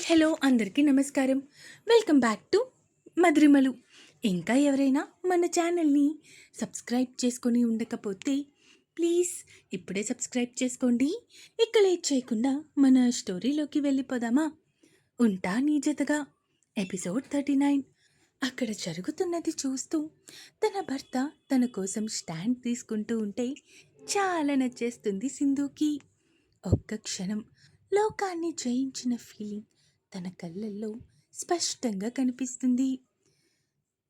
Hello అందరికీ నమస్కారం. Welcome back to Madhurimalu. ఇంకా ఎవరైనా మన ఛానల్ని సబ్స్క్రైబ్ చేసుకొని ఉండకపోతే ప్లీజ్ ఇప్పుడే సబ్స్క్రైబ్ చేసుకోండి. ఇక లేట్ చేయకుండా మన స్టోరీలోకి వెళ్ళిపోదామా? ఉంటా నీ జతగా ఎపిసోడ్ 39. అక్కడ జరుగుతున్నది చూస్తూ తన భర్త తన కోసం స్టాండ్ తీసుకుంటూ ఉంటే చాలా నచ్చేస్తుంది సింధుకి. ఒక్క క్షణం లోకాన్ని జయించిన ఫీలింగ్ తన కళ్ళల్లో స్పష్టంగా కనిపిస్తుంది.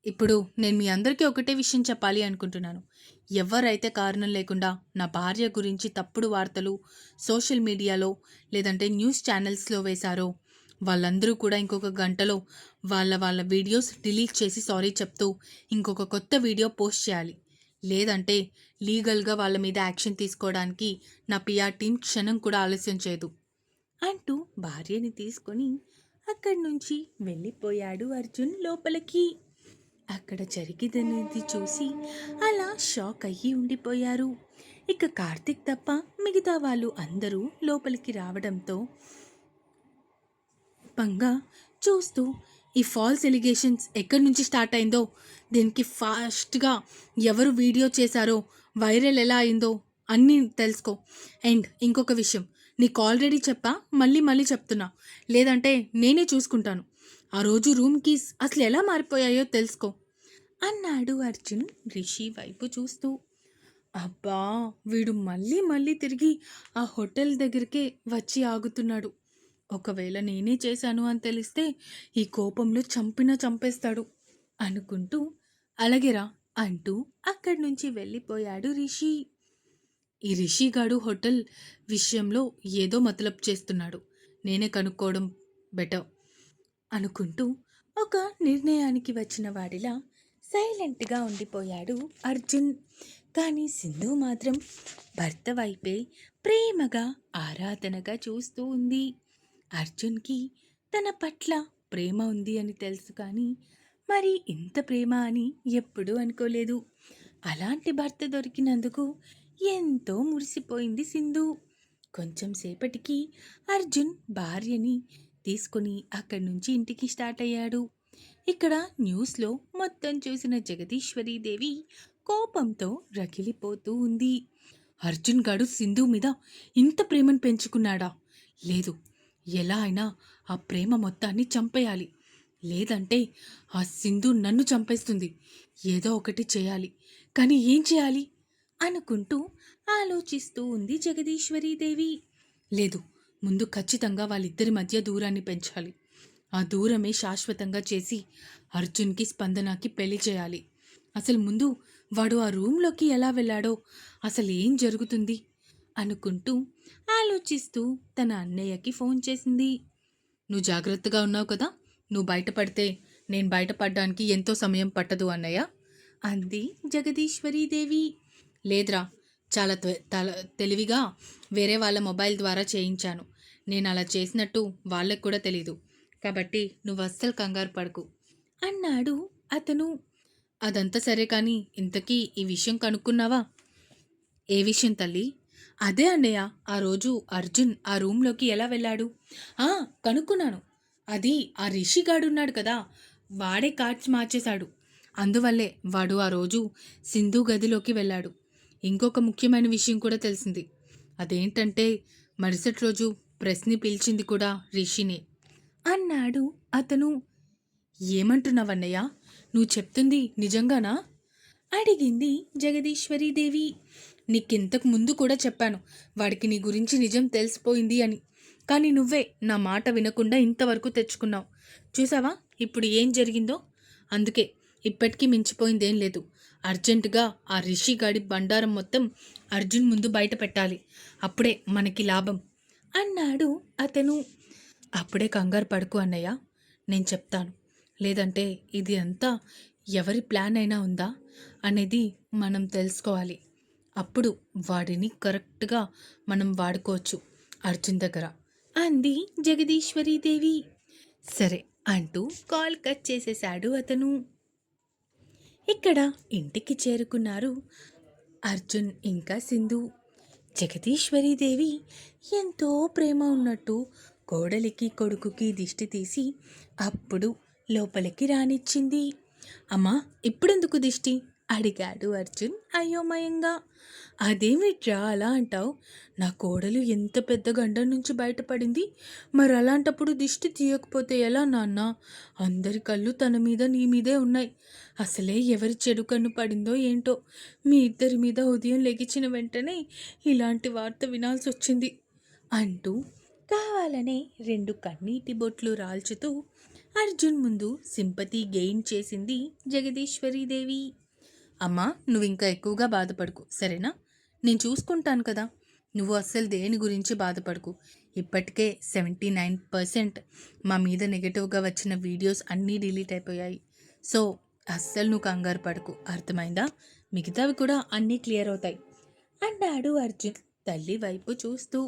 ఇప్పుడు నేను మీ అందరికీ ఒకటే విషయం చెప్పాలి అనుకుంటున్నాను. ఎవరైతే కారణం లేకుండా నా భార్య గురించి తప్పుడు వార్తలు సోషల్ మీడియాలో లేదంటే న్యూస్ ఛానల్స్లో వేశారో వాళ్ళందరూ కూడా ఇంకొక గంటలో వాళ్ళ వీడియోస్ డిలీట్ చేసి సారీ చెప్తూ ఇంకొక కొత్త వీడియో పోస్ట్ చేయాలి. లేదంటే లీగల్గా వాళ్ళ మీద యాక్షన్ తీసుకోవడానికి నా పిఆర్ టీం క్షణం కూడా ఆలస్యం చేయదు అంటూ భార్యని తీసుకొని అక్కడి నుంచి వెళ్ళిపోయాడు అర్జున్ లోపలికి. అక్కడ జరిగినది చూసి అలా షాక్ అయ్యి ఉండిపోయారు. ఇక కార్తిక్ తప్ప మిగతా వాళ్ళు అందరూ లోపలికి రావడంతో పంగా చూస్తూ ఈ ఫాల్స్ ఎలిగేషన్స్ ఎక్కడి నుంచి స్టార్ట్ అయిందో, దీనికి ఫాస్ట్గా ఎవరు వీడియో చేశారో, వైరల్ ఎలా అయిందో అన్నీ తెలుసుకో. అండ్ ఇంకొక విషయం నీకు ఆల్రెడీ చెప్పా, మళ్ళీ చెప్తున్నా, లేదంటే నేనే చూసుకుంటాను. ఆ రోజు రూమ్ కీస్ అసలు ఎలా మారిపోయాయో తెలుసుకో అన్నాడు అర్జున్ రిషి వైపు చూస్తూ. అబ్బా, వీడు మళ్ళీ తిరిగి ఆ హోటల్ దగ్గరికే వచ్చి ఆగుతున్నాడు. ఒకవేళ నేనే చేశాను అని తెలిస్తే ఈ కోపంలో చంపేస్తాడు అనుకుంటూ అలాగేరా అంటూ అక్కడి నుంచి వెళ్ళిపోయాడు రిషి. ఈ రిషిగాడు హోటల్ విషయంలో ఏదో మతలబు చేస్తున్నాడు, నేనే కనుక్కోవడం బెటర్ అనుకుంటూ ఒక నిర్ణయానికి వచ్చిన వాడిలా సైలెంట్గా ఉండిపోయాడు అర్జున్. కానీ సింధు మాత్రం భర్త వైపే ప్రేమగా ఆరాధనగా చూస్తూ ఉంది. అర్జున్కి తన పట్ల ప్రేమ ఉంది అని తెలుసు, కానీ మరి ఇంత ప్రేమ అని ఎప్పుడూ అనుకోలేదు. అలాంటి భర్త దొరికినందుకు ఎంతో మురిసిపోయింది సింధు. కొంచెం సేపటికి అర్జున్ భార్యని తీసుకుని అక్కడి నుంచి ఇంటికి స్టార్ట్ అయ్యాడు. ఇక్కడ న్యూస్లో మొత్తం చూసిన జగదీశ్వరీదేవి కోపంతో రగిలిపోతూ ఉంది. అర్జున్ గాడు సింధు మీద ఇంత ప్రేమను పెంచుకున్నాడా? లేదు, ఎలా అయినా ఆ ప్రేమ మొత్తాన్ని చంపేయాలి, లేదంటే ఆ సింధు నన్ను చంపేస్తుంది. ఏదో ఒకటి చేయాలి, కానీ ఏం చేయాలి అనుకుంటూ ఆలోచిస్తూ ఉంది జగదీశ్వరీదేవి. లేదు, ముందు ఖచ్చితంగా వాళ్ళిద్దరి మధ్య దూరాన్ని పెంచాలి. ఆ దూరమే శాశ్వతంగా చేసి అర్జున్కి స్పందనకి పెళ్లి చేయాలి. అసలు ముందు వాడు ఆ రూమ్లోకి ఎలా వెళ్ళాడో, అసలు ఏం జరుగుతుంది అనుకుంటూ ఆలోచిస్తూ తన అన్నయ్యకి ఫోన్ చేసింది. నువ్వు జాగ్రత్తగా ఉన్నావు కదా, నువ్వు బయటపడితే నేను బయటపడడానికి ఎంతో సమయం పట్టదు అన్నయ్య అంది జగదీశ్వరీదేవి. లేదురా, చాలా తెలివిగా వేరే వాళ్ళ మొబైల్ ద్వారా చేయించాను. నేను అలా చేసినట్టు వాళ్ళకు కూడా తెలీదు, కాబట్టి నువ్వు అస్సలు కంగారు పడకు అన్నాడు అతను. అదంతా సరే కానీ ఇంతకీ ఈ విషయం కనుక్కున్నావా? ఏ విషయం తల్లి? అదే అన్నయ్య, ఆ రోజు అర్జున్ ఆ రూమ్లోకి ఎలా వెళ్ళాడు? కనుక్కున్నాను. అది ఆ రిషిగాడున్నాడు కదా, వాడే కార్డ్స్ మార్చేశాడు. అందువల్లే వాడు ఆ రోజు సింధు గదిలోకి వెళ్ళాడు. ఇంకొక ముఖ్యమైన విషయం కూడా తెలిసింది. అదేంటంటే మరుసటి రోజు ప్రెస్ని పిలిచింది కూడా రిషినే అన్నాడు అతను. ఏమంటున్నావన్నయ్య, నువ్వు చెప్తుంది నిజంగానా అడిగింది జగదీశ్వరీదేవి. నీకింతకు ముందు కూడా చెప్పాను వాడికి నీ గురించి నిజం తెలిసిపోయింది అని, కానీ నువ్వే నా మాట వినకుండా ఇంతవరకు తెచ్చుకున్నావు. చూసావా ఇప్పుడు ఏం జరిగిందో? అందుకే ఇప్పటికీ మించిపోయిందేం లేదు. అర్జెంటుగా ఆ రిషి గాడి బండారం మొత్తం అర్జున్ ముందు బయట పెట్టాలి, అప్పుడే మనకి లాభం అన్నాడు అతను. అప్పుడే కంగారు పడుకు అన్నయ్య, నేను చెప్తాను. లేదంటే ఇది అంతా ఎవరి ప్లాన్ అయినా ఉందా అనేది మనం తెలుసుకోవాలి. అప్పుడు వాడిని కరెక్ట్గా మనం వాడుకోవచ్చు అర్జున్ దగ్గర అంది జగదీశ్వరీదేవి. సరే అంటూ కాల్ కట్ చేసేశాడు అతను. ఇక్కడ ఇంటికి చేరుకున్నారు అర్జున్ ఇంకా సింధు. జగదీశ్వరీదేవి ఎంతో ప్రేమ ఉన్నట్టు కోడలికి కొడుకుకి దిష్టి తీసి అప్పుడు లోపలికి రానిచ్చింది. అమ్మా, ఇప్పుడెందుకు దిష్టి అడిగాడు అర్జున్ అయోమయంగా. అదేమిట్రా అలా అంటావు? నా కోడలు ఎంత పెద్ద గండం నుంచి బయటపడింది, మరి అలాంటప్పుడు దిష్టి తీయకపోతే ఎలా నాన్న? అందరి కళ్ళు తన మీద నీ మీదే ఉన్నాయి. అసలే ఎవరి చెడు కన్ను పడిందో ఏంటో, మీ ఇద్దరి మీద ఉదయం లెగిచిన వెంటనే ఇలాంటి వార్త వినాల్సి వచ్చింది అంటూ కావాలనే 2 కన్నీటి బొట్లు రాల్చుతూ అర్జున్ ముందు సింపతి గెయిన్ చేసింది జగదీశ్వరీదేవి. అమ్మా, నువ్వు ఇంకా ఎక్కువగా బాధపడకు, సరేనా? నేను చూసుకుంటాను కదా. నువ్వు అస్సలు దేని గురించి బాధపడకు. ఇప్పటికే 79% మా మీద నెగటివ్గా వచ్చిన వీడియోస్ అన్నీ డిలీట్ అయిపోయాయి. సో అస్సలు నువ్వు కంగారు పడకు, అర్థమైందా? మిగతావి కూడా అన్నీ క్లియర్ అవుతాయి అన్నాడు అర్జున్ తల్లి వైపు చూస్తూ.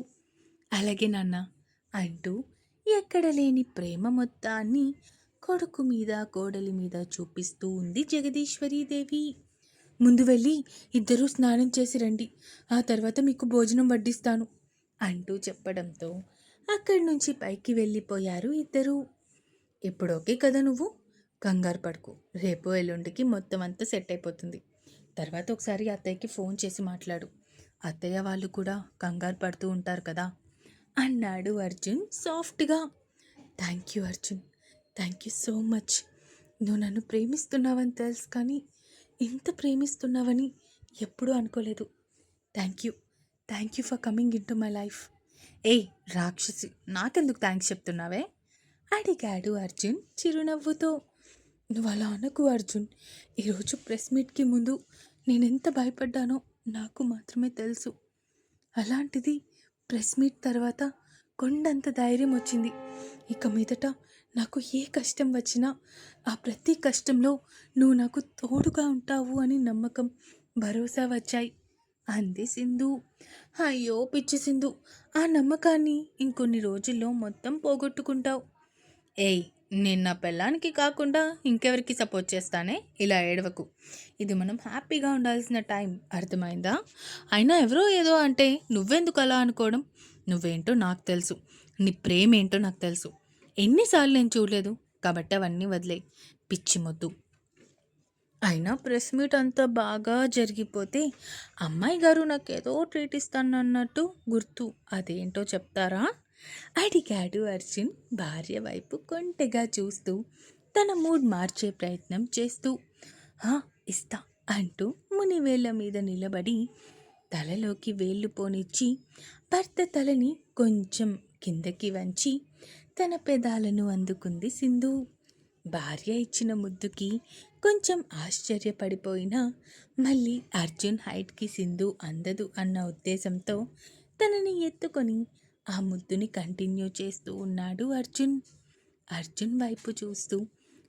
అలాగే నాన్న అంటూ ఎక్కడ లేని ప్రేమ మొత్తాన్ని కొడుకు మీద కోడలి మీద చూపిస్తూ ఉంది జగదీశ్వరీదేవి. ముందు వెళ్ళి ఇద్దరూ స్నానం చేసి రండి, ఆ తర్వాత మీకు భోజనం వడ్డిస్తాను అంటూ చెప్పడంతో అక్కడి నుంచి పైకి వెళ్ళిపోయారు ఇద్దరూ. ఇప్పుడు ఓకే కదా నువ్వు? కంగారు పడుకు, రేపు ఎల్లుండికి మొత్తం అంతా సెట్ అయిపోతుంది. తర్వాత ఒకసారి అత్తయ్యకి ఫోన్ చేసి మాట్లాడు. అత్తయ్య వాళ్ళు కూడా కంగారు పడుతూ ఉంటారు కదా అన్నాడు అర్జున్ సాఫ్ట్గా. Thank you Arjun, thank you so much. నువ్వు నన్ను ప్రేమిస్తున్నావని తెలుసు, కానీ ఇంత ప్రేమిస్తున్నావని ఎప్పుడూ అనుకోలేదు. Thank you, thank you for coming in to my life. ఏయ్ రాక్షసి, నాకెందుకు థ్యాంక్స్ చెప్తున్నావే అడిగాడు అర్జున్ చిరునవ్వుతో. నువ్వు అలా అనకు అర్జున్. ఈరోజు ప్రెస్ మీట్కి ముందు నేనెంత భయపడ్డానో నాకు మాత్రమే తెలుసు. అలాంటిది ప్రెస్ మీట్ తర్వాత కొండంత ధైర్యం వచ్చింది. ఇక మీదట నాకు ఏ కష్టం వచ్చినా ఆ ప్రతి కష్టంలో నువ్వు నాకు తోడుగా ఉంటావు అని నమ్మకం, భరోసా వచ్చాయి అంది సింధు. అయ్యో పిచ్చి సింధు, ఆ నమ్మకాన్ని ఇంకొన్ని రోజుల్లో మొత్తం పోగొట్టుకుంటావు. ఏయ్, నేను నా పెళ్ళానికి కాకుండా ఇంకెవరికి సపోర్ట్ చేస్తానే? ఇలా ఏడవకు. ఇది మనం హ్యాపీగా ఉండాల్సిన టైం, అర్థమైందా? అయినా ఎవరో ఏదో అంటే నువ్వెందుకు అలా అనుకోవడం? నువ్వేంటో నాకు తెలుసు, నీ ప్రేమ ఏంటో నాకు తెలుసు. ఎన్నిసార్లు నేను చూడలేదు, కాబట్టి అవన్నీ వదిలే, పిచ్చి మొద్దు. అయినా ప్రెస్ మీట్ అంతా బాగా జరిగిపోతే అమ్మాయి గారు నాకేదో ట్రీట్ ఇస్తానన్నట్టు గుర్తు, అదేంటో చెప్తారా అడిగాడు అర్జున్ భార్య వైపు కొంటెగా చూస్తూ తన మూడ్ మార్చే ప్రయత్నం చేస్తూ. ఇస్తా అంటూ మునివేళ్ల మీద నిలబడి తలలోకి వేళ్ళు పోనిచ్చి భర్త తలని కొంచెం కిందకి వంచి తన పెదాలను అందుకుంది సింధు. భార్య ఇచ్చిన ముద్దుకి కొంచెం ఆశ్చర్యపడిపోయినా మళ్ళీ అర్జున్ హైట్కి సింధు అందదు అన్న ఉద్దేశంతో తనని ఎత్తుకొని ఆ ముద్దుని కంటిన్యూ చేస్తూ ఉన్నాడు అర్జున్. అర్జున్ వైపు చూస్తూ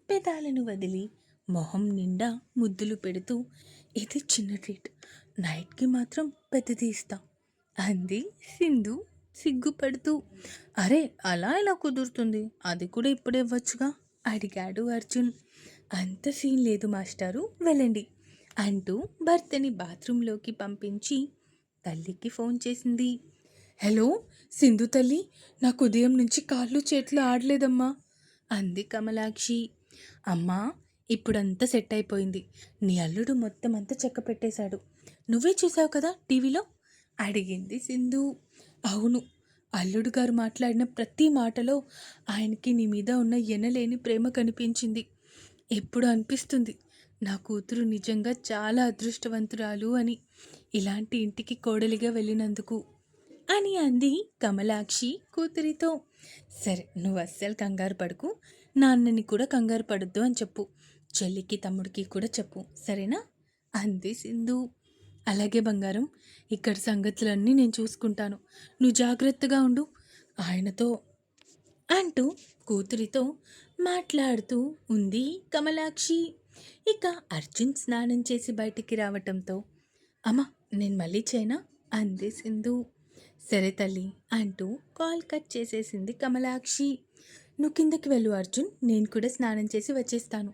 పెదాలను వదిలి మొహం నిండా ముద్దులు పెడుతూ, ఇది చిన్న ట్రీట్, నైట్కి మాత్రం పెద్దది ఇస్తా అంది సింధు సిగ్గుపడుతూ. అరే అలా ఎలా కుదురుతుంది, అది కూడా ఇప్పుడే ఇవ్వచ్చుగా అడిగాడు అర్జున్. అంత సీన్ లేదు మాస్టారు, వెళ్ళండి అంటూ భర్తని బాత్రూంలోకి పంపించి తల్లికి ఫోన్ చేసింది. హలో సింధు తల్లి, నాకు ఉదయం నుంచి కాళ్ళు చేతులు ఆడలేదమ్మా అంది కమలాక్షి. అమ్మా, ఇప్పుడంతా సెట్ అయిపోయింది. నీ అల్లుడు మొత్తం అంతా చెక్క పెట్టేశాడు, నువ్వే చూసావు కదా టీవీలో అడిగింది సింధు. అవును, అల్లుడు గారు మాట్లాడిన ప్రతి మాటలో ఆయనకి నీ మీద ఉన్న ఎనలేని ప్రేమ కనిపించింది. ఎప్పుడు అనిపిస్తుంది నా కూతురు నిజంగా చాలా అదృష్టవంతురాలు అని, ఇలాంటి ఇంటికి కోడలిగా వెళ్ళినందుకు అని అంది కమలాక్షి కూతురితో. సరే, నువ్వు అస్సలు కంగారు పడకు, నాన్నని కూడా కంగారు పడద్దు అని చెప్పు, చెల్లికి తమ్ముడికి కూడా చెప్పు, సరేనా అంది సింధు. అలాగే బంగారం, ఇక్కడ సంగతులన్నీ నేను చూసుకుంటాను, నువ్వు జాగ్రత్తగా ఉండు ఆయనతో అంటూ కూతురితో మాట్లాడుతూ ఉంది కమలాక్షి. ఇక అర్జున్ స్నానం చేసి బయటికి రావటంతో అమ్మ నేను మళ్ళీ చేయనా అంది సింధు. సరే తల్లి అంటూ కాల్ కట్ చేసేసింది కమలాక్షి. నువ్వు కిందకి వెళ్ళు అర్జున్, నేను కూడా స్నానం చేసి వచ్చేస్తాను,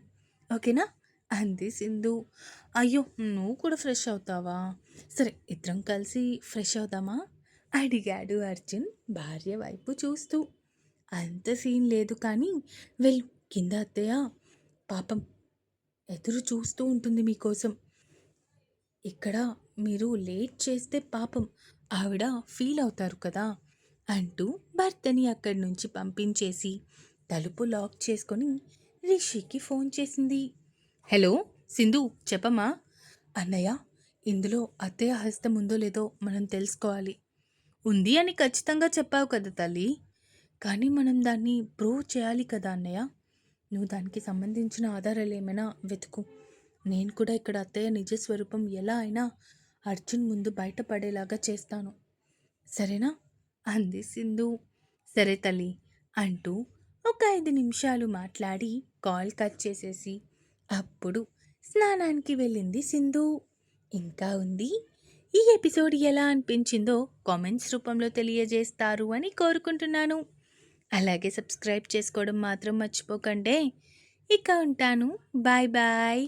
ఓకేనా అంది సింధు. అయ్యో, నువ్వు కూడా ఫ్రెష్ అవుతావా? సరే, ఇద్దరం కలిసి ఫ్రెష్ అవుదామా అడిగాడు అర్జున్ భార్య వైపు చూస్తూ. అంత సీన్ లేదు కానీ వెళ్ళు కింద అత్తయ్య పాపం ఎదురు చూస్తూ ఉంటుంది మీకోసం. ఇక్కడ మీరు లేట్ చేస్తే పాపం ఆవిడ ఫీల్ అవుతారు కదా అంటూ భర్తని అక్కడి నుంచి పంపించేసి తలుపు లాక్ చేసుకొని రిషికి ఫోన్ చేసింది. హలో సింధు చెప్పమ్మా. అన్నయ్య ఇందులో అత్తయ్య హస్తం ఉందో లేదో మనం తెలుసుకోవాలి. ఉంది అని ఖచ్చితంగా చెప్పావు కదా తల్లి. కానీ మనం దాన్ని ప్రూవ్ చేయాలి కదా అన్నయ్య. నువ్వు దానికి సంబంధించిన ఆధారాలు ఏమైనా వెతుకు. నేను కూడా ఇక్కడ అత్తయ్య నిజ స్వరూపం ఎలా అయినా అర్జున్ ముందు బయటపడేలాగా చేస్తాను. సరేనా అంది సింధు. సరే తల్లి అంటూ ఒక 5 నిమిషాలు మాట్లాడి కాల్ కట్ చేసేసి అప్పుడు స్నానానికి వెళ్ళింది సింధు. ఇంకా ఉంది. ఈ ఎపిసోడ్ ఎలా అనిపించిందో కామెంట్స్ రూపంలో తెలియజేస్తారు అని కోరుకుంటున్నాను. అలాగే సబ్స్క్రైబ్ చేసుకోవడం మాత్రం మర్చిపోకండి. ఇక ఉంటాను. Bye bye.